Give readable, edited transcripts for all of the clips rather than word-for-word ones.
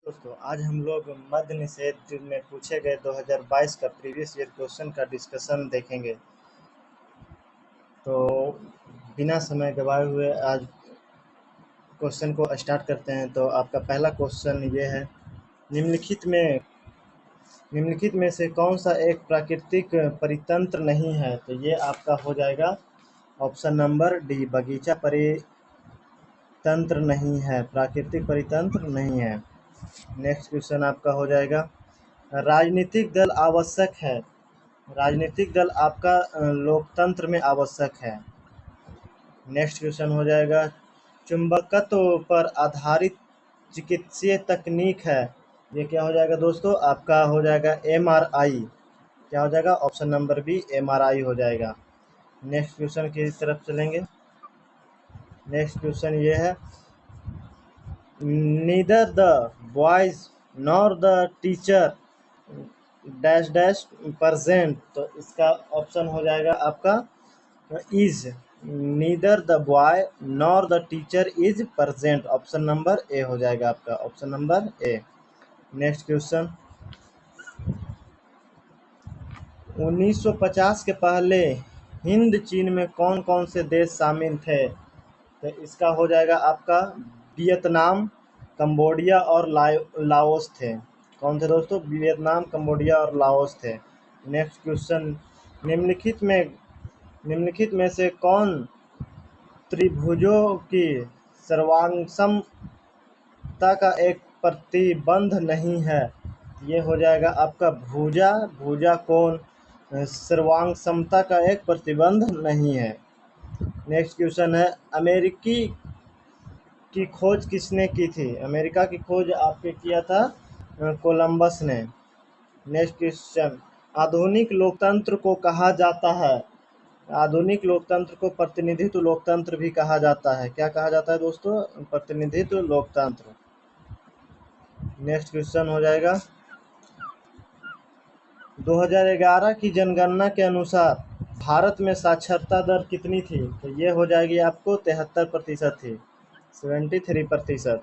दोस्तों आज हम लोग मद्य निषेध में पूछे गए 2022 का प्रीवियस ईयर क्वेश्चन का डिस्कशन देखेंगे। तो बिना समय गवाए हुए आज क्वेश्चन को स्टार्ट करते हैं। तो आपका पहला क्वेश्चन ये है, निम्नलिखित में से कौन सा एक प्राकृतिक परितंत्र नहीं है? तो ये आपका हो जाएगा ऑप्शन नंबर डी, बगीचा परितंत्र नहीं है, प्राकृतिक परितंत्र नहीं है। नेक्स्ट क्वेश्चन आपका हो जाएगा, राजनीतिक दल आवश्यक है, राजनीतिक दल आपका लोकतंत्र में आवश्यक है। नेक्स्ट क्वेश्चन हो जाएगा, चुंबकत्व पर आधारित चिकित्सीय तकनीक है, ये क्या हो जाएगा दोस्तों? आपका हो जाएगा एमआरआई। क्या हो जाएगा? ऑप्शन नंबर बी, एमआरआई हो जाएगा। नेक्स्ट क्वेश्चन की तरफ चलेंगे। नेक्स्ट क्वेश्चन ये है, neither the boys nor the teacher dash dash percent. तो इसका ऑप्शन हो जाएगा आपका is, neither the boy nor the teacher is present. Option number ए हो जाएगा आपका, option number A. Next question, 1950 के पहले हिंद चीन में कौन कौन से देश शामिल थे? तो इसका हो जाएगा आपका वियतनाम, कंबोडिया और लाओस थे। कौन थे दोस्तों? वियतनाम, कंबोडिया और लाओस थे। नेक्स्ट क्वेश्चन, निम्नलिखित में से कौन त्रिभुजों की सर्वांगसमता का एक प्रतिबंध नहीं है? ये हो जाएगा आपका भुजा कोण सर्वांग समता का एक प्रतिबंध नहीं है। नेक्स्ट क्वेश्चन है, अमेरिकी की खोज किसने की थी? अमेरिका की खोज आपके किया था कोलंबस ने। नेक्स्ट क्वेश्चन, आधुनिक लोकतंत्र को कहा जाता है, आधुनिक लोकतंत्र को प्रतिनिधित्व लोकतंत्र भी कहा जाता है। क्या कहा जाता है दोस्तों? प्रतिनिधित्व लोकतंत्र। नेक्स्ट क्वेश्चन हो जाएगा, 2011 की जनगणना के अनुसार भारत में साक्षरता दर कितनी थी? तो ये हो जाएगी आपको 73% थी, 73%।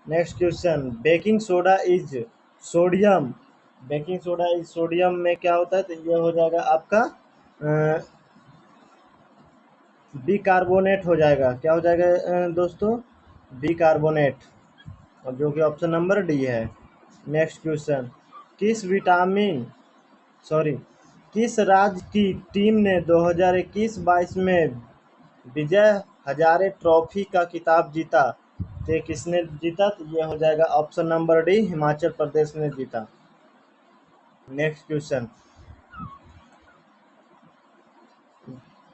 Next question, baking soda is sodium, baking soda is sodium में क्या होता है? तो ये हो जाएगा आपका बिकार्बोनेट हो जाएगा। क्या हो जाएगा दोस्तों? बिकार्बोनेट, और जो कि ऑप्शन नंबर डी है। नेक्स्ट क्वेश्चन, किस राज्य की टीम ने 2021-22 में विजय हजारे ट्रॉफी का खिताब जीता? तो किसने जीता? तो ये हो जाएगा option number D, Himachal Pradesh ने जीता। नेक्स्ट क्वेश्चन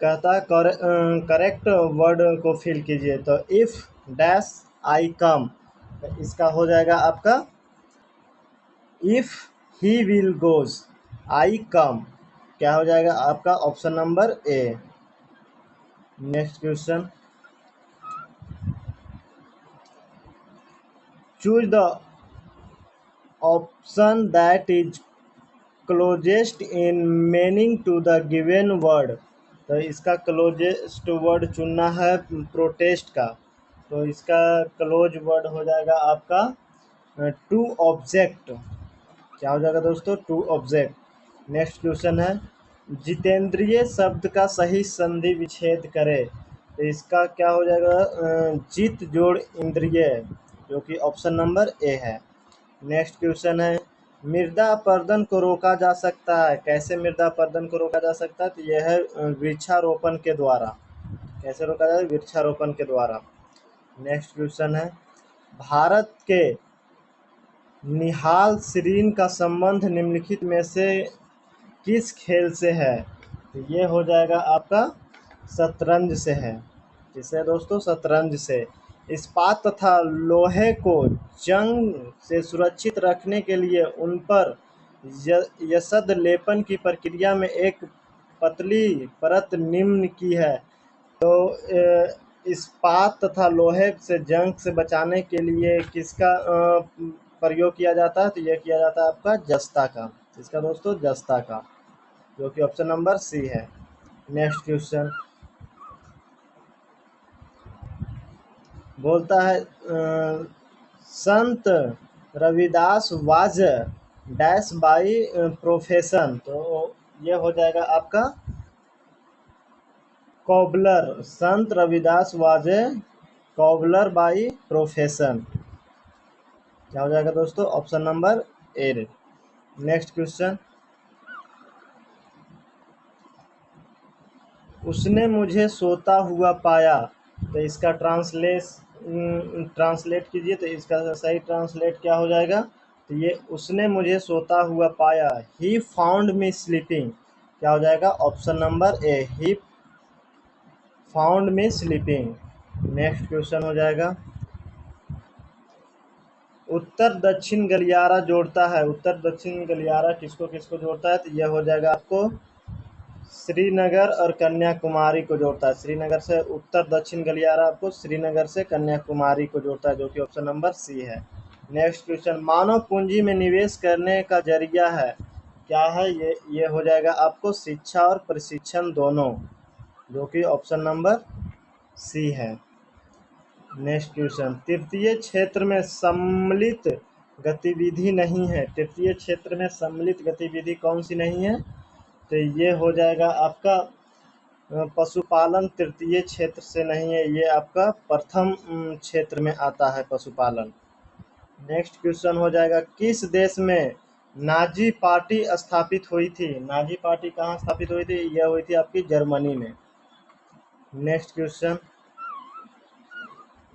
कहता करेक्ट वर्ड को फिल कीजिए। तो इफ डैश आई कम, इसका हो जाएगा आपका if he will goes I come. क्या हो जाएगा आपका? Option number A. Next question, choose the option that is closest in meaning to the given word. तो इसका क्लोजेस्ट वर्ड चुनना है प्रोटेस्ट का। तो इसका क्लोज वर्ड हो जाएगा आपका टू ऑब्जेक्ट। क्या हो जाएगा दोस्तों? To object. नेक्स्ट क्वेश्चन है, जितेंद्रिय शब्द का सही संधि विच्छेद करे। तो इसका क्या हो जाएगा? जित जोड़ इंद्रिय, जो कि ऑप्शन नंबर ए है। नेक्स्ट क्वेश्चन है, मृदा अपरदन को रोका जा सकता है। कैसे मृदा अपरदन को रोका जा सकता है? तो यह है वृक्षारोपण के द्वारा। कैसे रोका जाए? वृक्षारोपण के द्वारा। नेक्स्ट क्वेश्चन है, भारत के निहाल सरीन का संबंध निम्नलिखित में से किस खेल से है? तो ये हो जाएगा आपका शतरंज से है। जिससे दोस्तों शतरंज से। इस्पात तथा लोहे को जंग से सुरक्षित रखने के लिए उन पर यसद लेपन की प्रक्रिया में एक पतली परत निम्न की है। तो इस्पात तथा लोहे से जंग से बचाने के लिए किसका प्रयोग किया जाता है? तो यह किया जाता है आपका जस्ता का। इसका दोस्तों जस्ता का, जो कि ऑप्शन नंबर सी है। नेक्स्ट क्वेश्चन बोलता है, संत Ravidas was dash by profession, तो ये हो जाएगा आपका cobbler. Sant Ravidas was a cobbler by profession. क्या हो जाएगा दोस्तों? Option number A. Next question, उसने मुझे सोता हुआ पाया, तो इसका ट्रांसलेट कीजिए, तो इसका सही ट्रांसलेट क्या हो जाएगा? तो ये उसने मुझे सोता हुआ पाया, ही फाउंड मी स्लीपिंग। क्या हो जाएगा? Option number A, he found me sleeping. Next question हो जाएगा, उत्तर दक्षिण गलियारा जोड़ता है। उत्तर दक्षिण गलियारा किसको किसको जोड़ता है? तो यह हो जाएगा आपको श्रीनगर और कन्याकुमारी को जोड़ता है। श्रीनगर से उत्तर दक्षिण गलियारा आपको श्रीनगर से कन्याकुमारी को जोड़ता है, जो कि ऑप्शन नंबर सी है। नेक्स्ट क्वेश्चन, मानव पूंजी में निवेश करने का जरिया है, क्या है? ये हो जाएगा आपको शिक्षा और प्रशिक्षण दोनों, जो कि ऑप्शन नंबर सी है। नेक्स्ट क्वेश्चन, तृतीय क्षेत्र में सम्मिलित गतिविधि नहीं है। तृतीय क्षेत्र में सम्मिलित गतिविधि कौन सी नहीं है? तो ये हो जाएगा आपका पशुपालन तृतीय क्षेत्र से नहीं है, ये आपका प्रथम क्षेत्र में आता है पशुपालन। नेक्स्ट क्वेश्चन हो जाएगा, किस देश में नाजी पार्टी स्थापित हुई थी? नाजी पार्टी कहाँ स्थापित हुई थी? यह हुई थी आपकी जर्मनी में। नेक्स्ट क्वेश्चन,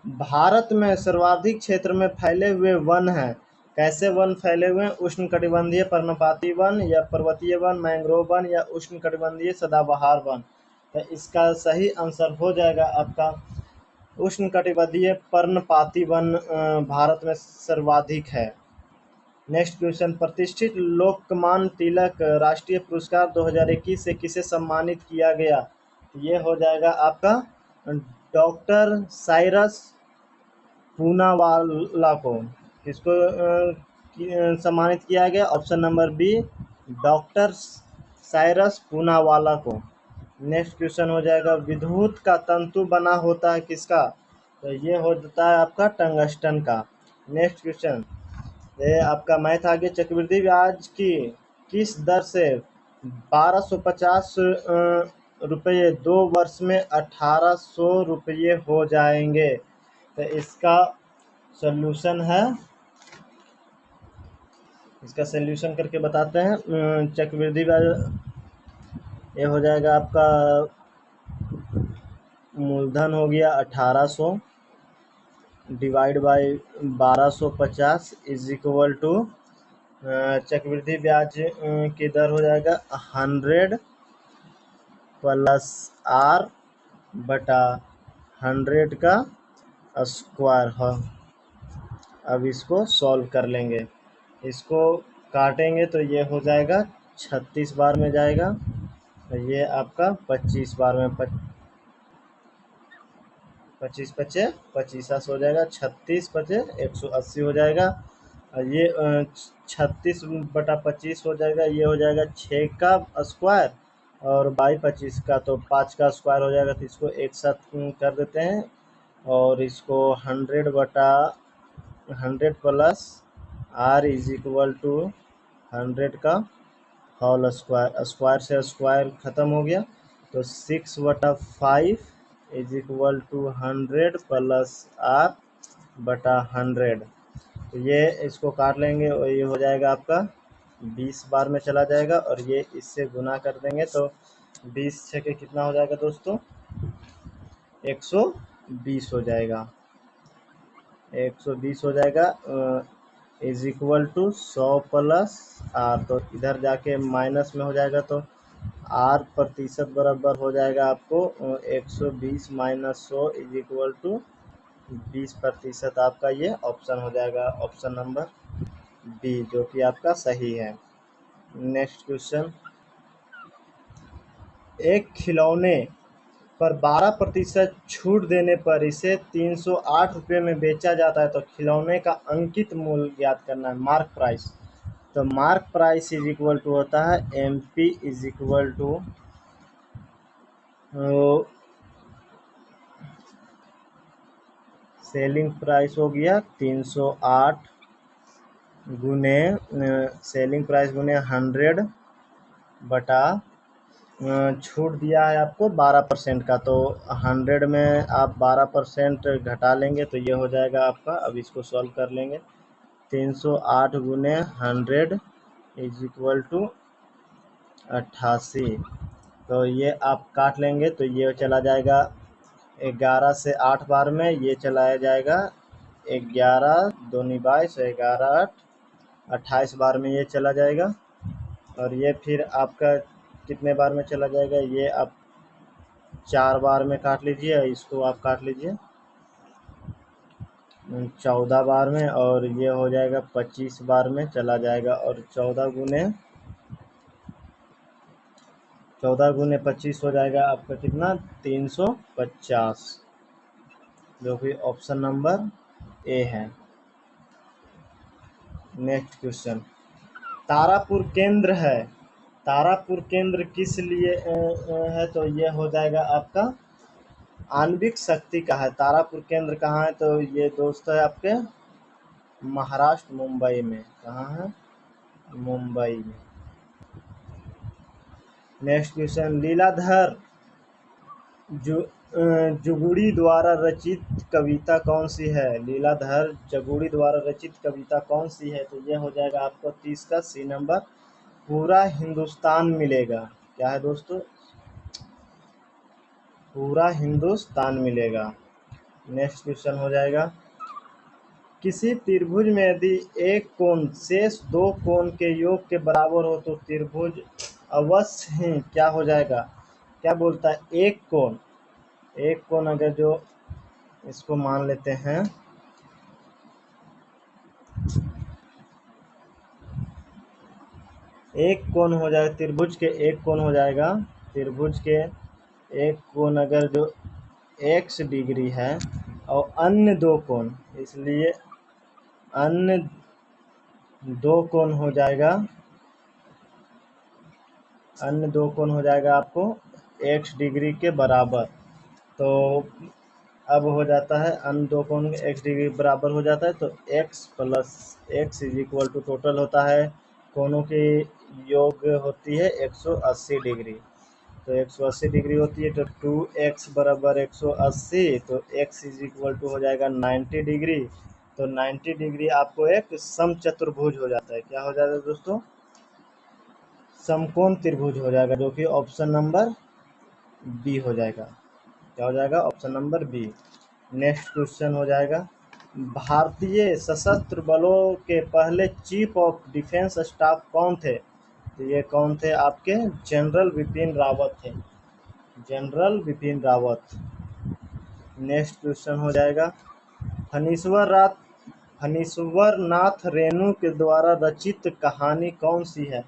भारत में सर्वाधिक क्षेत्र में फैले हुए वन हैं। कैसे वन फैले हुए हैं? उष्णकटिबंधीय पर्णपाती वन, या पर्वतीय वन, मैंग्रोव वन, या उष्णकटिबंधीय सदाबहार वन। तो इसका सही आंसर हो जाएगा आपका उष्णकटिबंधीय पर्णपाती वन भारत में सर्वाधिक है। नेक्स्ट क्वेश्चन, प्रतिष्ठित लोकमान तिलक राष्ट्रीय पुरस्कार 2021 से किसे सम्मानित किया गया? ये हो जाएगा आपका डॉक्टर साइरस पूनावाला को। किसको सम्मानित किया गया? Option number B, doctor Cyrus Poonawalla को। नेक्स्ट क्वेश्चन हो जाएगा, विद्युत का तंतु बना होता है किसका? तो ये होता है आपका टंगस्टन का। नेक्स्ट क्वेश्चन, ये आपका मैथ आगे, चक्रवृद्धि ब्याज की किस दर से 1250 रुपये 2 वर्ष में 1800 रुपये हो जाएंगे? तो इसका सॉल्यूशन है, इसका सॉल्यूशन करके बताते हैं। चक्रवृद्धि ब्याज ये हो जाएगा आपका मूलधन हो गया 1800 divide by 1250 is equal to चक्रवृद्धि ब्याज की दर हो जाएगा 100 प्लस आर बटा 100 का स्क्वायर है। अब इसको सॉल्व कर लेंगे, इसको काटेंगे तो ये हो जाएगा 36 बार में जाएगा, ये आपका 25 बार में 25 पचे 25 हो जाएगा, 36 पचे 180 हो जाएगा, और ये 36/25 हो जाएगा, ये हो जाएगा 6 का स्क्वायर, और बाई 25 का तो 5 का स्क्वायर हो जाएगा। तो इसको एक साथ कर देते हैं, और इसको 100 plus R is equal to 100 का होल स्क्वायर, स्क्वायर से स्क्वायर ख़त्म हो गया, तो 6/5 is equal to 100 plus R बटा 100। तो ये इसको काट लेंगे और ये हो जाएगा आपका 20 बार में चला जाएगा, और ये इससे गुना कर देंगे तो 20 छके कितना हो जाएगा दोस्तों? 120 हो जाएगा, 120 हो जाएगा is equal to 100 plus R, तो इधर जाके माइनस में हो जाएगा, तो आर प्रतिशत बराबर हो जाएगा आपको 120 माइनस 100 इज इक्वल टू 20%। आपका ये ऑप्शन हो जाएगा, ऑप्शन नंबर बी, जो कि आपका सही है। नेक्स्ट क्वेश्चन, एक खिलौने पर 12% छूट देने पर इसे 308 रुपये में बेचा जाता है, तो खिलौने का अंकित मूल्य ज्ञात करना है, मार्क प्राइस। तो mark price is equal to होता है MP is equal to selling price हो गया 308 गुने सेलिंग प्राइस गुने 100 बटा छूट दिया है आपको 12% का, तो 100 में आप 12% घटा लेंगे तो ये हो जाएगा आपका। अब इसको सॉल्व कर लेंगे। 308 गुने 100 इज इक्वल टू 88। तो ये आप काट लेंगे तो ये चला जाएगा 11 से 8 बार में, ये चलाया जाएगा 11 दूनी 22, 11 8 28 बार में ये चला जाएगा। और ये फिर आपका कितने बार में चला जाएगा, ये आप 4 बार में काट लीजिए, इसको आप काट लीजिए 14 बार में, और ये हो जाएगा 25 बार में चला जाएगा। और 14 गुने 25 हो जाएगा आपका कितना, 350, जो कि ऑप्शन नंबर ए है। नेक्स्ट क्वेश्चन, तारापुर केंद्र है, तारापुर केंद्र किस लिए है, तो ये हो जाएगा आपका आणविक शक्ति का है। तारापुर केंद्र कहाँ है, तो ये दोस्त है आपके महाराष्ट्र मुंबई में। कहाँ है, मुंबई में। नेक्स्ट क्वेश्चन, लीलाधर जुगुड़ी द्वारा रचित कविता कौन सी है, लीलाधर जुगुड़ी द्वारा रचित कविता कौन सी है, तो ये हो जाएगा आपको 30 का सी नंबर, पूरा हिंदुस्तान मिलेगा। क्या है दोस्तों, पूरा हिंदुस्तान मिलेगा। नेक्स्ट क्वेश्चन हो जाएगा, किसी त्रिभुज में यदि एक कोण शेष दो कोण के योग के बराबर हो तो त्रिभुज अवश्य ही क्या हो जाएगा, क्या बोलता है, एक कोण अगर जो इसको मान लेते हैं, एक कोण हो जाएगा त्रिभुज के, एक कोण हो जाएगा त्रिभुज के एक कोण अगर जो x डिग्री है और अन्य दो कोण, इसलिए अन्य दो कोण हो जाएगा, अन्य दो कोण हो जाएगा आपको x डिग्री के बराबर। तो अब हो जाता है अन्य दो कोण x डिग्री बराबर हो जाता है, तो x plus x is equal to total होता है कोणों की योग होती है 180 डिग्री। तो 180 डिग्री होती है, तो 2x बराबर 180, तो x इज इक्वल टू हो जाएगा 90 डिग्री। तो 90 डिग्री आपको एक समचतुर्भुज हो जाता है। क्या हो जाएगा दोस्तों, समकोण त्रिभुज हो जाएगा, जो कि ऑप्शन नंबर बी हो जाएगा। क्या हो जाएगा, option number B. Next question हो जाएगा, भारतीय सशस्त्र बलों के पहले चीफ ऑफ डिफेंस स्टाफ कौन थे, तो ये कौन थे, आपके जनरल बिपिन रावत थे, general Bipin Rawat. Next question हो जाएगा, फणीश्वर नाथ रेणु के द्वारा रचित कहानी कौन सी है,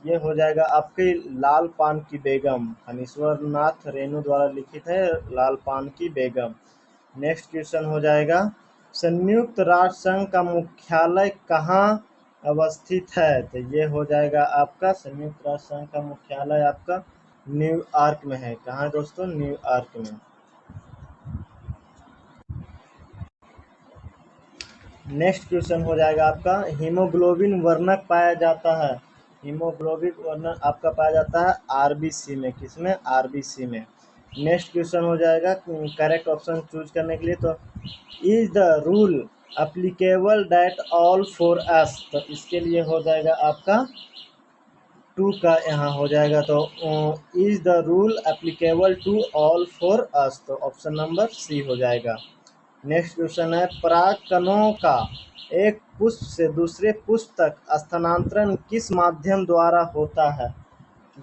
ये हो जाएगा आपके लाल पान की बेगम, फणीश्वर नाथ रेणु द्वारा लिखित है लाल पान की बेगम। नेक्स्ट क्वेश्चन हो जाएगा, संयुक्त राष्ट्र संघ का मुख्यालय कहाँ अवस्थित है, तो ये हो जाएगा आपका संयुक्त राष्ट्र संघ का मुख्यालय आपका न्यूयॉर्क में है। कहाँ है दोस्तों, न्यूयॉर्क में। नेक्स्ट क्वेश्चन हो जाएगा आपका, हीमोग्लोबिन वर्णक पाया जाता है, हीमोग्लोबिन वर्णक आपका पाया जाता है आरबीसी में, किसमें, आरबीसी में। नेक्स्ट क्वेश्चन हो जाएगा, करेक्ट ऑप्शन चूज करने के लिए, तो is the rule applicable that all for us, तो इसके लिए हो जाएगा आपका 2 का यहाँ हो जाएगा, तो is the rule applicable to all for us, तो ऑप्शन नंबर सी हो जाएगा। नेक्स्ट क्वेश्चन है, परागकणों का एक पुष्प से दूसरे पुष्प तक स्थानांतरण किस माध्यम द्वारा होता है,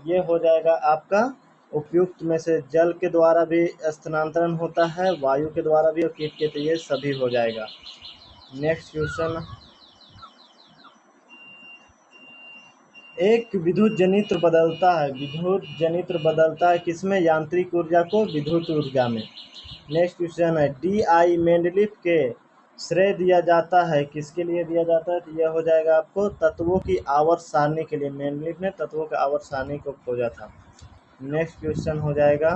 ये हो जाएगा आपका उपयुक्त में से जल के द्वारा भी स्थानांतरण होता है, वायु के द्वारा भी और कीट के, तो ये सभी हो जाएगा। नेक्स्ट क्वेश्चन, एक विद्युत जनित्र बदलता है, विद्युत जनित्र बदलता है किसमें, यांत्रिक ऊर्जा को विद्युत ऊर्जा में। नेक्स्ट क्वेश्चन है, डी.आई. मेंडलीफ के श्रेय दिया जाता है, किसके लिए दिया जाता है, तो यह हो जाएगा आपको तत्वों की आवर्त सारणी के लिए, मेंडलीफ ने तत्वों की आवर्त सारणी को खोजा था। नेक्स्ट क्वेश्चन हो जाएगा,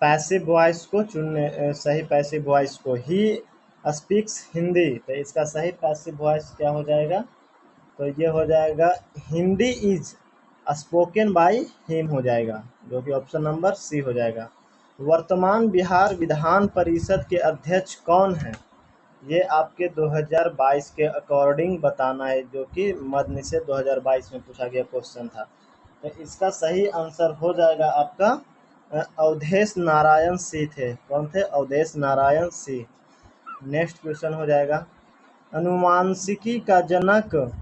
पैसिव वॉइस को चुनने, सही पैसिव वॉइस को, ही स्पीक्स हिंदी, तो इसका सही पैसिव वॉइस क्या हो जाएगा? तो ये हो जाएगा Hindi is spoken by him हो जाएगा, जो कि ऑप्शन नंबर सी हो जाएगा। वर्तमान बिहार विधान परिषद के अध्यक्ष कौन हैं? ये आपके 2022 के अकॉर्डिंग बताना है, जो कि मद्य निषेध 2022 में पूछा गया क्वेश्चन था। तो इसका सही आंसर हो जाएगा आपका अवधेश नारायण सिंह थे। कौन थे? अवधेश नारायण सिंह। नेक्स्ट क्वेश्चन हो जाएगा, अनुवांशिकी का जनक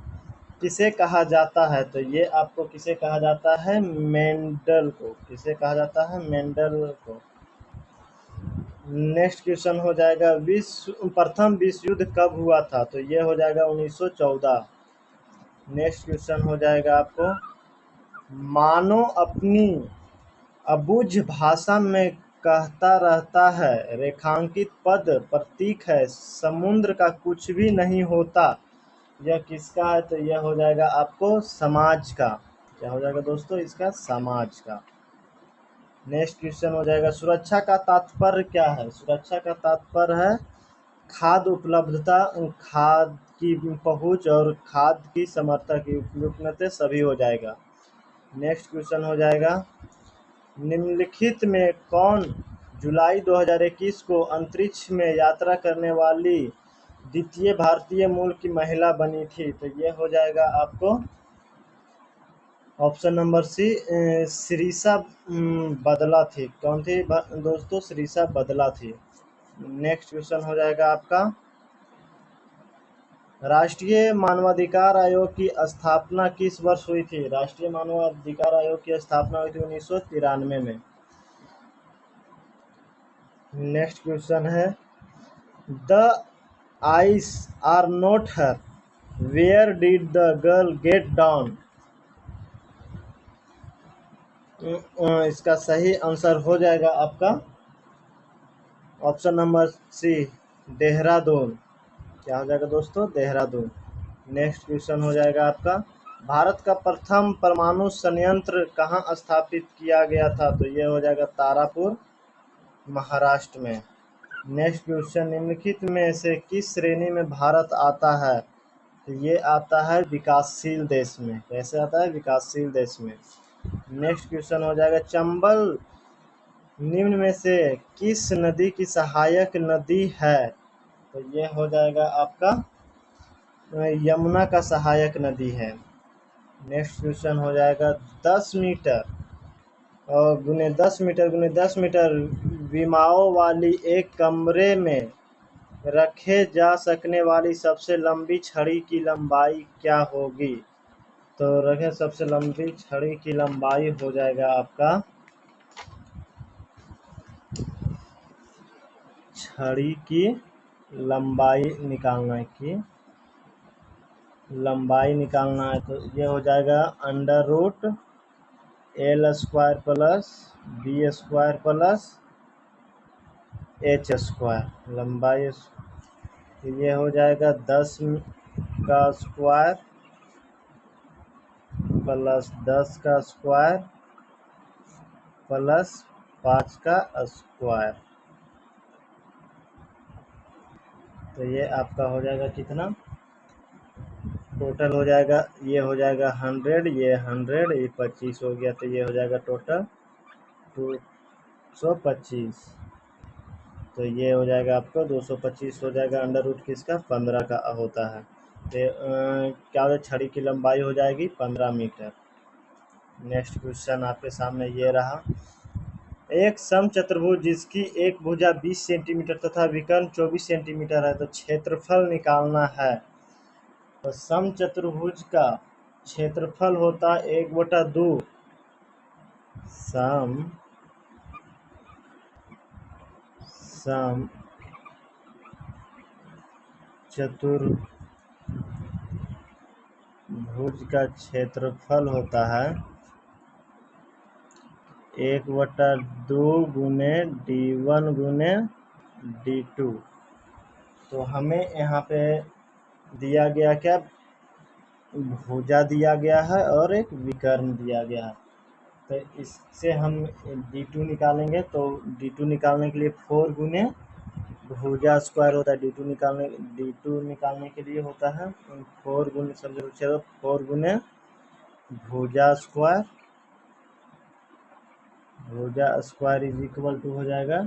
किसे कहा जाता है? तो ये आपको किसे कहा जाता है? मेंडल को। किसे कहा जाता है? मेंडल को। नेक्स्ट क्वेश्चन हो जाएगा, प्रथम विश्व युद्ध कब हुआ था? तो ये हो जाएगा 1914। नेक्स्ट क्वेश्चन हो जाएगा आपको, मानव अपनी अबुझ भाषा में कहता रहता है, रेखांकित पद प्रतीक है, समुद्र का कुछ भी नहीं होता, यह किसका है? तो यह हो जाएगा आपको समाज का। क्या हो जाएगा दोस्तों? इसका समाज का। नेक्स्ट क्वेश्चन हो जाएगा, सुरक्षा का तात्पर्य क्या है? सुरक्षा का तात्पर्य है खाद्य उपलब्धता, खाद्य की पहुंच और खाद्य की समर्था की उपयुक्तता सभी हो जाएगा। नेक्स्ट क्वेश्चन हो जाएगा, निम्नलिखित में कौन जुलाई 2021 को अंतरिक्ष में यात्रा करने वाली द्वितीय भारतीय मूल की महिला बनी थी? तो ये हो जाएगा आपको ऑप्शन नंबर सी, श्रीषा बदला थी। कौन थी दोस्तों? श्रीषा बदला थी। नेक्स्ट क्वेश्चन हो जाएगा आपका, राष्ट्रीय मानवाधिकार आयोग की स्थापना किस वर्ष हुई थी? राष्ट्रीय मानवाधिकार आयोग की स्थापना हुई थी 1993 में। नेक्स्ट क्वेश्चन है, the ice are not her, where did the girl get down? इसका सही आंसर हो जाएगा आपका ऑप्शन नंबर सी, देहरादून। क्या हो जाएगा दोस्तों? देहरादून। नेक्स्ट क्वेश्चन हो जाएगा आपका, भारत का प्रथम परमाणु संयंत्र कहाँ स्थापित किया गया था? तो ये हो जाएगा तारापुर, महाराष्ट्र में। नेक्स्ट क्वेश्चन, निम्नलिखित में से किस श्रेणी में भारत आता है? तो ये आता है विकासशील देश में। कैसे आता है? विकासशील देश में। नेक्स्ट क्वेश्चन हो जाएगा, चंबल निम्न में से किस नदी की सहायक नदी है? तो ये हो जाएगा आपका यमुना का सहायक नदी है। नेक्स्ट क्वेश्चन हो जाएगा, 10 मीटर और गुने 10 मीटर गुने 10 मीटर विमाओं वाली एक कमरे में रखे जा सकने वाली सबसे लंबी छड़ी की लंबाई क्या होगी? तो रखें, सबसे लंबी छड़ी की लंबाई हो जाएगा आपका, छड़ी की लंबाई निकालना है तो ये हो जाएगा under root L square plus B square plus H square. लंबाई तो ये हो जाएगा 10 का स्क्वायर प्लस 10 का स्क्वायर प्लस 5 का स्क्वायर। तो ये आपका हो जाएगा कितना? टोटल हो जाएगा, ये हो जाएगा 100, ये 100, ये 25 हो गया, तो ये हो जाएगा टोटल 225। तो ये हो जाएगा आपको 225 हो जाएगा, अंडर रूट किसका? 15 का होता है। तो क्या होगा? छड़ी की लंबाई हो जाएगी 15 मीटर। नेक्स्ट क्वेश्चन आपके सामने ये रहा, एक समचतुर्भुज जिसकी एक भुजा 20 सेंटीमीटर तथा विकर्ण 24 सेंटीमीटर है, तो क्षेत्रफल निकालना है। तो समचतुर्भुज का क्षेत्रफल होता है 1/2 सम चतुर्भुज का क्षेत्रफल होता है 1/2 गुने d1 गुने d2। तो हमें यहाँ पे दिया गया क्या? भुजा दिया गया है और एक विकर्ण दिया गया है। तो इससे हम d2 निकालेंगे, तो d2 निकालने के लिए 4 गुने भुजा स्क्वायर होता है डी टू निकालने के लिए होता है 4 गुने, समझो 4 गुने भुजा स्क्वायर इज इक्वल टू हो जाएगा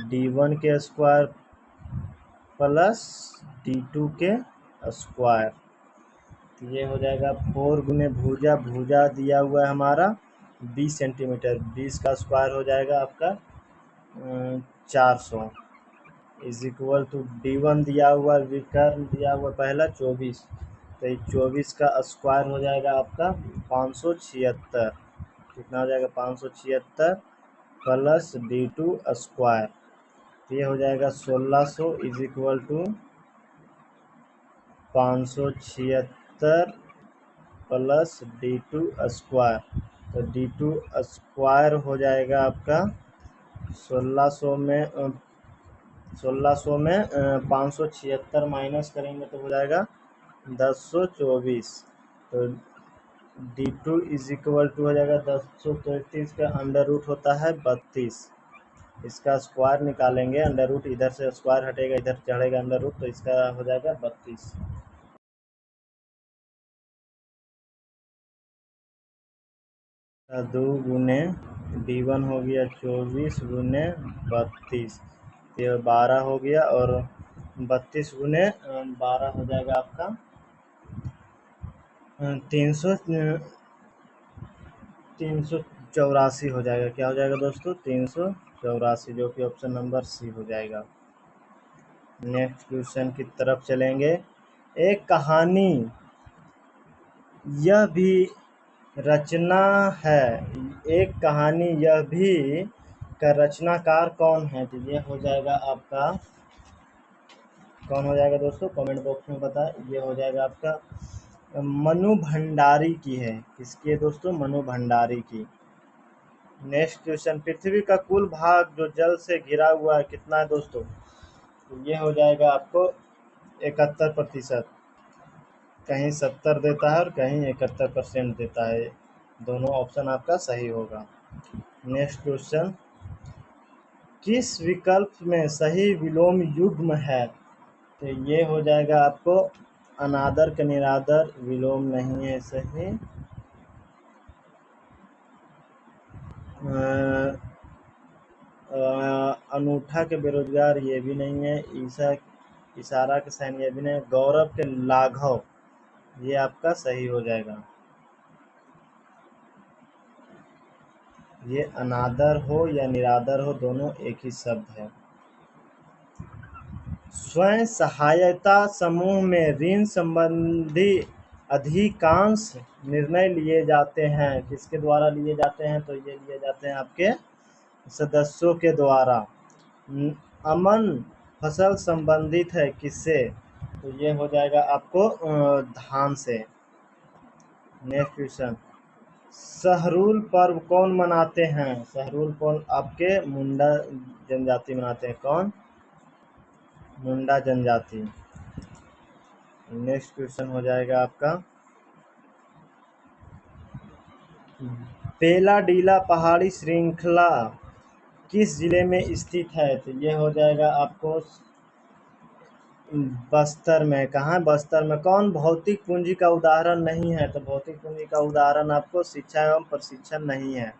D1 के स्क्वायर प्लस D2 के स्क्वायर। तो ये हो जाएगा 4 गुने भुजा दिया हुआ है हमारा 20 सेंटीमीटर, 20 का स्क्वायर हो जाएगा आपका 400 इज इक्वल टू D1 दिया हुआ, विकर्ण दिया हुआ पहला 24, तो ये 24 का स्क्वायर हो जाएगा आपका 576। कितना हो जाएगा 576 प्लस D2 स्क्वायर, तो ये हो जाएगा 1600 is equal to 576 plus D2 square. तो D2 स्क्वायर हो जाएगा आपका 1600 में 576 माइनस करेंगे तो हो जाएगा 1024। तो D2 इज इक्वल टू हो जाएगा 1034 का अंडर रूट होता है 32, इसका स्क्वायर निकालेंगे, अंडर रूट इधर से स्क्वायर हटेगा, इधर चढ़ेगा अंडर रूट, तो इसका हो जाएगा 32। 2 गुने D1 हो गया 24 गुने 32, ये 12 हो गया, और 32 गुने 12 हो जाएगा आपका 384 हो जाएगा। क्या हो जाएगा दोस्तों 384, जो कि ऑप्शन नंबर सी हो जाएगा। नेक्स्ट क्वेश्चन की तरफ चलेंगे। एक कहानी यह भी रचना है, एक कहानी यह भी का रचनाकार कौन है? तो ये हो जाएगा आपका, कौन हो जाएगा दोस्तों कमेंट बॉक्स में बताएं। ये हो जाएगा आपका मनु भंडारी की है। किसकी है दोस्तों? मनु भंडारी की। नेक्स्ट क्वेश्चन, पृथ्वी का कुल भाग जो जल से घिरा हुआ है कितना है दोस्तों? तो ये हो जाएगा आपको 71%, कहीं 70 देता है और कहीं 71% देता है, दोनों ऑप्शन आपका सही होगा। नेक्स्ट क्वेश्चन, किस विकल्प में सही विलोम युग्म है? तो ये हो जाएगा आपको अनादर का निरादर विलोम नहीं है सही, अनूठा के बेरोजगार ये भी नहीं है, इशारा के साइन ये भी नहीं, गौरव के लाघव ये आपका सही हो जाएगा। ये अनादर हो या निरादर हो, दोनों एक ही शब्द है। स्वयं सहायता समूह में ऋण संबंधी अधिकांश निर्णय लिए जाते हैं, किसके द्वारा लिए जाते हैं? तो ये लिए जाते हैं आपके सदस्यों के द्वारा। अमन फसल संबंधित है किससे? तो ये हो जाएगा आपको धान से। नेक्स्ट क्वेश्चन, सहरूल पर्व कौन मनाते हैं? सहरूल पर्व आपके मुंडा जनजाति मनाते हैं। कौन? मुंडा जनजाति। नेक्स्ट क्वेश्चन हो जाएगा आपका, बेला डीला पहाड़ी श्रृंखला किस जिले में स्थित है? तो ये हो जाएगा आपको बस्तर में। कहाँ? बस्तर में। कौन भौतिक पूंजी का उदाहरण नहीं है? तो भौतिक पूंजी का उदाहरण आपको शिक्षा एवं प्रशिक्षण नहीं है।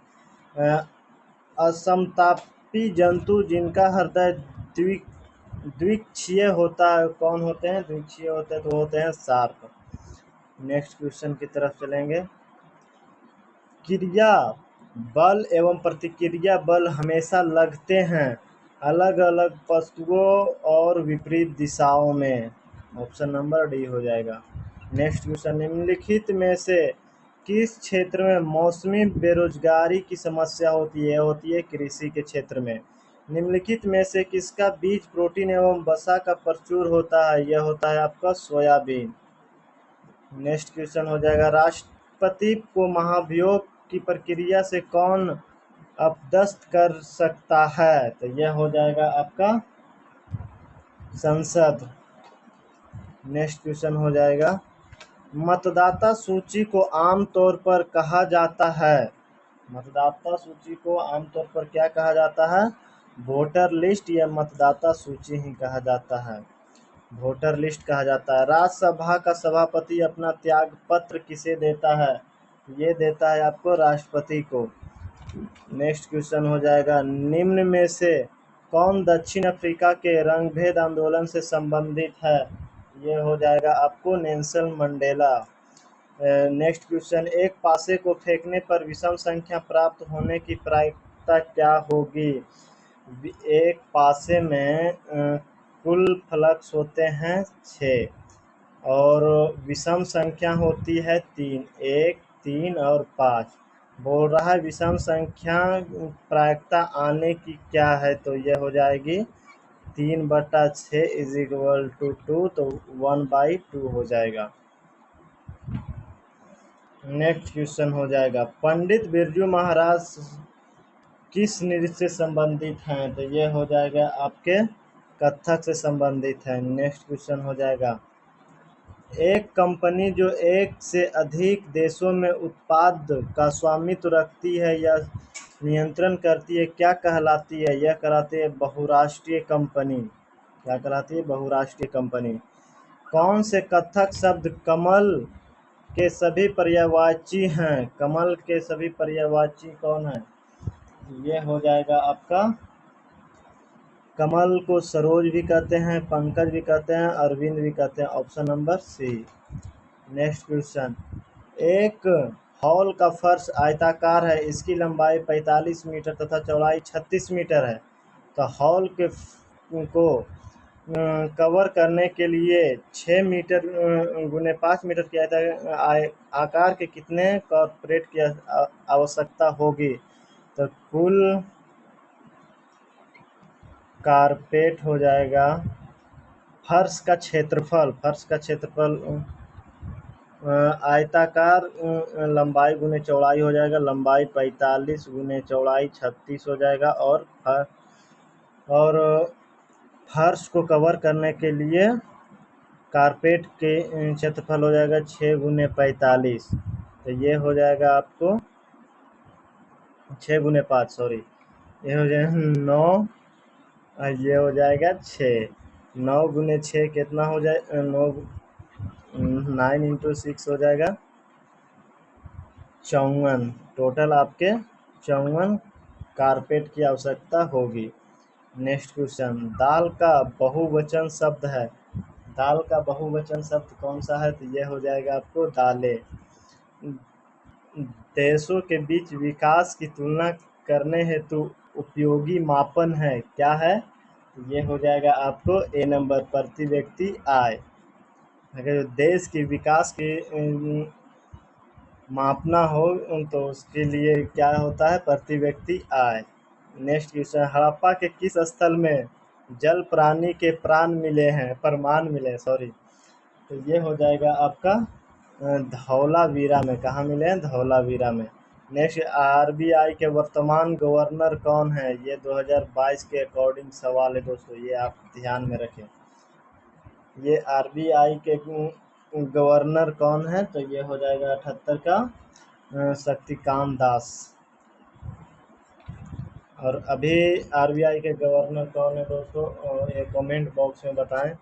असमतापी जंतु जिनका हृदय द्विक्षीय होता है, कौन होते हैं? द्विक्षीय होते हैं, तो होते हैं सार्क। नेक्स्ट क्वेश्चन की तरफ चलेंगे। क्रिया बल एवं प्रतिक्रिया बल हमेशा लगते हैं अलग अलग वस्तुओं और विपरीत दिशाओं में, ऑप्शन नंबर डी हो जाएगा। नेक्स्ट क्वेश्चन, निम्नलिखित में से किस क्षेत्र में मौसमी बेरोजगारी की समस्या होती है? होती है कृषि के क्षेत्र में। निम्नलिखित में से किसका बीज प्रोटीन एवं वसा का प्रचुर होता है? यह होता है आपका सोयाबीन। नेक्स्ट क्वेश्चन हो जाएगा, राष्ट्रपति को महाभियोग की प्रक्रिया से कौन अपदस्थ कर सकता है? तो यह हो जाएगा आपका संसद। नेक्स्ट क्वेश्चन हो जाएगा, मतदाता सूची को आमतौर पर कहा जाता है? मतदाता सूची को आमतौर पर क्या कहा जाता है? वोटर लिस्ट या मतदाता सूची ही कहा जाता है, वोटर लिस्ट कहा जाता है। राज्यसभा का सभापति अपना त्याग पत्र किसे देता है? ये देता है आपको राष्ट्रपति को। नेक्स्ट क्वेश्चन हो जाएगा, निम्न में से कौन दक्षिण अफ्रीका के रंगभेद आंदोलन से संबंधित है? ये हो जाएगा आपको नेल्सन मंडेला। नेक्स्ट क्वेश्चन, एक पासे को फेंकने पर विषम संख्या प्राप्त होने की प्रायिकता क्या होगी? एक पासे में कुल फ्लक्स होते हैं 6 और विषम संख्या होती है 3, 1, 3 और 5। बोल रहा है विषम संख्या प्रायिकता आने की क्या है? तो यह हो जाएगी 3/6 इज इक्वल टू 2, तो 1/2 हो जाएगा। नेक्स्ट क्वेश्चन हो जाएगा, पंडित बिरजू महाराज किस नृत्य से संबंधित हैं? तो ये हो जाएगा आपके कथक से संबंधित है। नेक्स्ट क्वेश्चन हो जाएगा, एक कंपनी जो एक से अधिक देशों में उत्पाद का स्वामित्व रखती है या नियंत्रण करती है, क्या कहलाती है? यह कहलाती है बहुराष्ट्रीय कंपनी। क्या कहलाती है? बहुराष्ट्रीय कंपनी। कौन से कथक शब्द कमल के सभी पर्यायवाची हैं? कमल के सभी पर्यायवाची कौन है? ये हो जाएगा आपका, कमल को सरोज भी कहते हैं, पंकज भी कहते हैं, अरविंद भी कहते हैं। Option number C. Next question, एक हॉल का फर्श आयताकार है, इसकी लंबाई 45 मीटर तथा चौड़ाई 36 मीटर है, तो हॉल के को कवर करने के लिए 6 मीटर गुने 5 मीटर की आकार के कितने कारपेट की आवश्यकता होगी? तो कुल कारपेट हो जाएगा, फर्श का क्षेत्रफल आयताकार लंबाई गुने चौड़ाई हो जाएगा, लंबाई 45 गुने चौड़ाई 36 हो जाएगा, और फर्श को कवर करने के लिए कारपेट के क्षेत्रफल हो जाएगा 6 गुने 45, तो ये हो जाएगा आपको 6 गुने 5, सॉरी, ये हो जाएगा 9, ये हो जाएगा 6। 9 गुने 6 कितना हो जाए? 9 इंटू 6 हो जाएगा 54। टोटल आपके 54 कारपेट की आवश्यकता होगी। नेक्स्ट क्वेश्चन, दाल का बहुवचन शब्द है, दाल का बहुवचन शब्द कौन सा है? तो यह हो जाएगा आपको दालें। देशों के बीच विकास की तुलना करने हेतु उपयोगी मापन है, क्या है? ये हो जाएगा आपको ए नंबर, प्रति व्यक्ति आय। अगर देश की विकास के मापना हो तो उसके लिए क्या होता है? प्रति व्यक्ति आय। नेक्स्ट क्वेश्चन, हड़प्पा के किस स्थल में जल प्राणी के प्रमाण मिले, सॉरी, तो ये हो जाएगा आपका धौलावीरा में। कहाँ मिले हैं? धौलावीरा में। नेक्स्ट, आरबीआई के वर्तमान गवर्नर कौन है? ये 2022 के अकॉर्डिंग सवाल है दोस्तों, ये आप ध्यान में रखें। ये आरबीआई के गवर्नर कौन है? तो ये हो जाएगा 78 का शक्तिकांत दास। और अभी आरबीआई के गवर्नर कौन है दोस्तों, ये कमेंट बॉक्स में बताएं।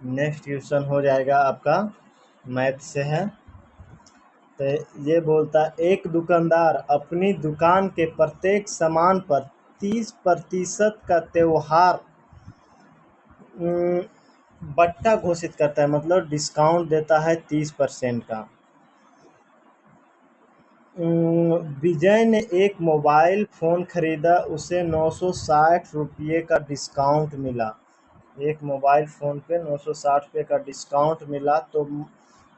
नेक्स्ट क्वेश्चन हो जाएगा आपका मैथ से है, तो ये बोलता है, एक दुकानदार अपनी दुकान के प्रत्येक सामान पर 30% का त्योहार बट्टा घोषित करता है, मतलब डिस्काउंट देता है 30% का। विजय ने एक मोबाइल फ़ोन खरीदा, उसे 960 रुपये का डिस्काउंट मिला। एक मोबाइल फ़ोन पे 960 रुपये का डिस्काउंट मिला, तो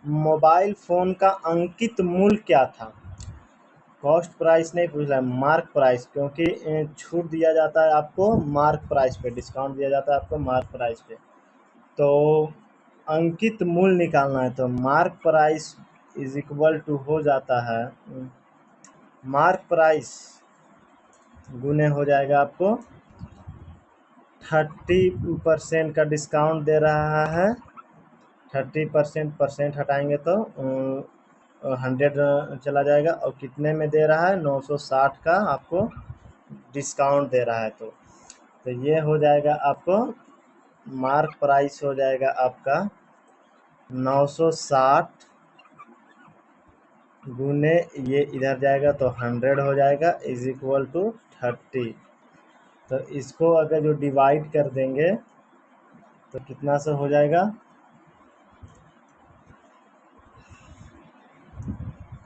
मोबाइल फ़ोन का अंकित मूल्य क्या था? कॉस्ट प्राइस नहीं पूछ रहा है, मार्क प्राइस, क्योंकि छूट दिया जाता है आपको मार्क प्राइस पे, डिस्काउंट दिया जाता है आपको मार्क प्राइस पे। तो अंकित मूल्य निकालना है, तो mark price is equal to हो जाता है, मार्क प्राइस गुने हो जाएगा आपको 30% का डिस्काउंट दे रहा है, 30% हटाएंगे तो 100 चला जाएगा, और कितने में दे रहा है? 960 का आपको डिस्काउंट दे रहा है। तो ये हो जाएगा आपको मार्क प्राइस हो जाएगा आपका 960 गुने ये इधर जाएगा तो 100 हो जाएगा इज इक्वल टू 30। तो इसको अगर जो डिवाइड कर देंगे तो कितना से हो जाएगा,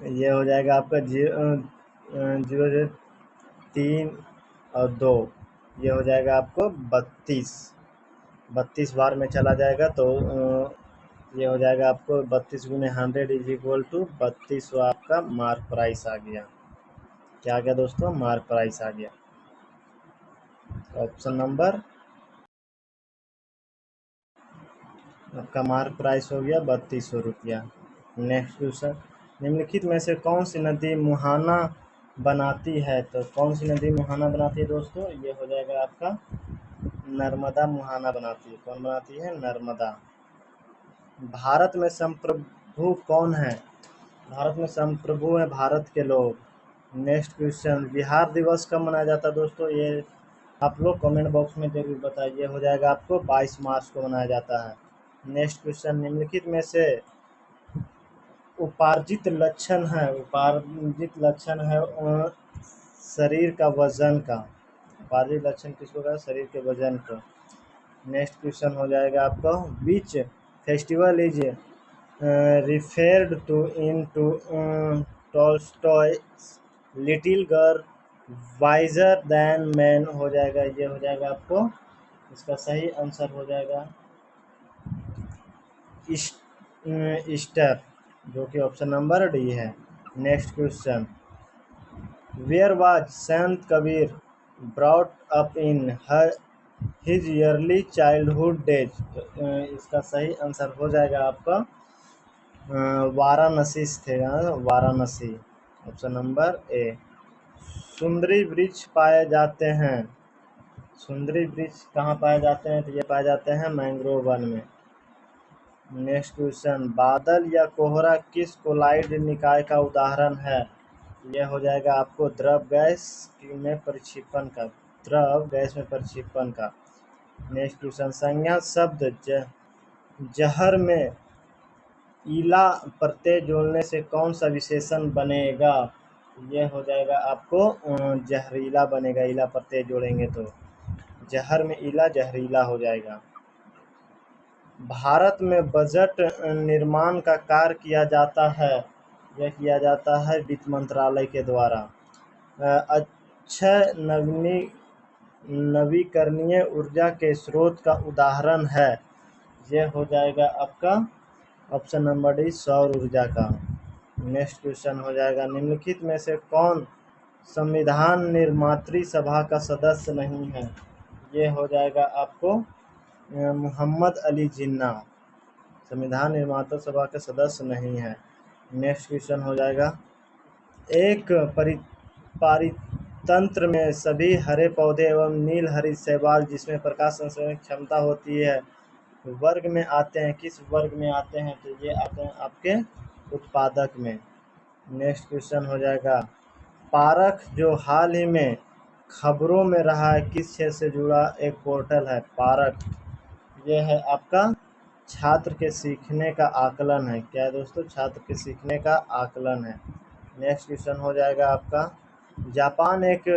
ये हो जाएगा आपका 0.03 और 2, ये हो जाएगा आपको 32 बार में चला जाएगा। तो ये हो जाएगा आपको 32 गुने 100 इज इक्वल टू 32 आपका मार्क प्राइस आ गया। क्या आ गया दोस्तों, मार्क प्राइस आ गया। ऑप्शन नंबर आपका मार्क प्राइस हो गया 3200 रुपया। नेक्स्ट क्वेश्चन, निम्नलिखित में से कौन सी नदी मुहाना बनाती है? तो कौन सी नदी मुहाना बनाती है दोस्तों, ये हो जाएगा आपका नर्मदा मुहाना बनाती है। कौन बनाती है? नर्मदा। भारत में संप्रभु कौन है? भारत में संप्रभु है भारत के लोग। नेक्स्ट क्वेश्चन, बिहार दिवस कब मनाया जाता है दोस्तों, ये आप लोग कमेंट बॉक्स में जरूर बताइए। हो जाएगा आपको 22 मार्च को मनाया जाता है। नेक्स्ट क्वेश्चन, निम्नलिखित में से उपार्जित लक्षण है शरीर का वजन का। उपार्जित लक्षण किसको कहा? शरीर के वजन को। नेक्स्ट क्वेश्चन हो जाएगा आपको, which festival is referred to in to Tolstoy little girl wiser than man. हो जाएगा, ये हो जाएगा आपको, इसका सही आंसर हो जाएगा ईस्टर, जो कि ऑप्शन नंबर डी है। Next question, where was Sant Kabir brought up in his yearly childhood days. इसका सही आंसर हो जाएगा आपका वाराणसी थे, वाराणसी, ऑप्शन नंबर ए। सुंदरी वृक्ष पाए जाते हैं, सुंदरी वृक्ष कहाँ पाए जाते हैं? तो ये पाए जाते हैं मैंग्रोव वन में। नेक्स्ट क्वेश्चन, बादल या कोहरा किस कोलाइड निकाय का उदाहरण है? ये हो जाएगा आपको द्रव गैस में परिक्षेपण का, द्रव गैस में परिक्षेपण का। नेक्स्ट क्वेश्चन, संज्ञा शब्द जहर में ईला प्रत्यय जोड़ने से कौन सा विशेषण बनेगा? ये हो जाएगा आपको जहरीला बनेगा, ईला प्रत्यय जोड़ेंगे तो जहर में ईला जहरीला हो जाएगा। भारत में बजट निर्माण का कार्य किया जाता है, यह किया जाता है वित्त मंत्रालय के द्वारा। अक्षय नवीकरणीय ऊर्जा के स्रोत का उदाहरण है, यह हो जाएगा आपका ऑप्शन नंबर डी सौर ऊर्जा का। नेक्स्ट क्वेश्चन हो जाएगा, निम्नलिखित में से कौन संविधान निर्मात्री सभा का सदस्य नहीं है? ये हो जाएगा आपको मोहम्मद अली जिन्ना, संविधान निर्माता सभा का सदस्य नहीं है। नेक्स्ट क्वेश्चन हो जाएगा, एक पारितंत्र में सभी हरे पौधे एवं नील हरित शैवाल जिसमें प्रकाश संश्लेषण क्षमता होती है वर्ग में आते हैं, किस वर्ग में आते हैं? तो ये आते हैं आपके उत्पादक में। नेक्स्ट क्वेश्चन हो जाएगा, पारख जो हाल ही में खबरों में रहा है किस क्षेत्र से जुड़ा एक पोर्टल है? पारख ये है आपका छात्र के सीखने का आकलन है। क्या है दोस्तों? छात्र के सीखने का आकलन है। नेक्स्ट क्वेश्चन हो जाएगा आपका, जापान एक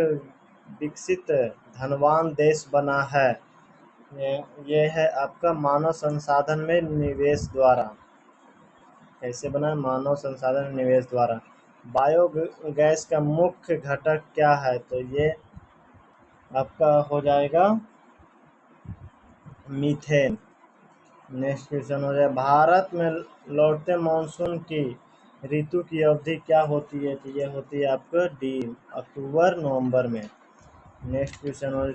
विकसित धनवान देश बना है, ये है आपका मानव संसाधन में निवेश द्वारा। कैसे बना? मानव संसाधन निवेश द्वारा। बायोगैस का मुख्य घटक क्या है? तो ये आपका हो जाएगा मीथेन। नेक्स्ट क्वेश्चन हो जाए, भारत में लौटते मानसून की ऋतु की अवधि क्या होती है? तो ये होती है आपका डी अक्टूबर नवंबर में। नेक्स्ट क्वेश्चन हो,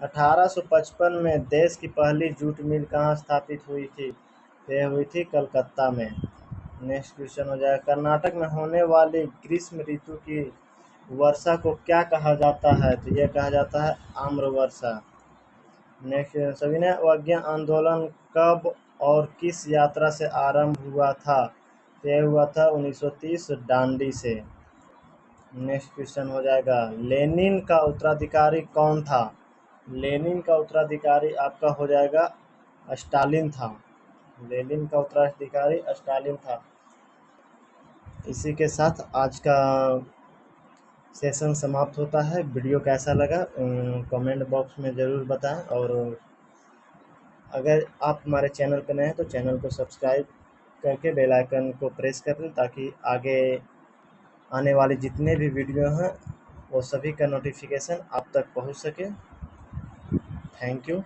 1855 में देश की पहली जूट मिल कहाँ स्थापित हुई थी? तो यह हुई थी कलकत्ता में। नेक्स्ट क्वेश्चन हो जाएगा, कर्नाटक में होने वाली ग्रीष्म ऋतु की वर्षा को क्या कहा जाता है? तो यह कहा जाता है आम्र वर्षा। नेक्स्ट, सविनय अवज्ञा आंदोलन कब और किस यात्रा से आरंभ हुआ था? तो यह हुआ था 1930 दांडी से। नेक्स्ट क्वेश्चन हो जाएगा, लेनिन का उत्तराधिकारी कौन था? लेनिन का उत्तराधिकारी आपका हो जाएगा स्टालिन था। लेनिन का उत्तराधिकारी स्टालिन था। इसी के साथ आज का सेशन समाप्त होता है। वीडियो कैसा लगा कमेंट बॉक्स में ज़रूर बताएं, और अगर आप हमारे चैनल पर नए हैं तो चैनल को सब्सक्राइब करके बेल आइकन को प्रेस कर लें, ताकि आगे आने वाले जितने भी वीडियो हैं वो सभी का नोटिफिकेशन आप तक पहुंच सके। Thank you.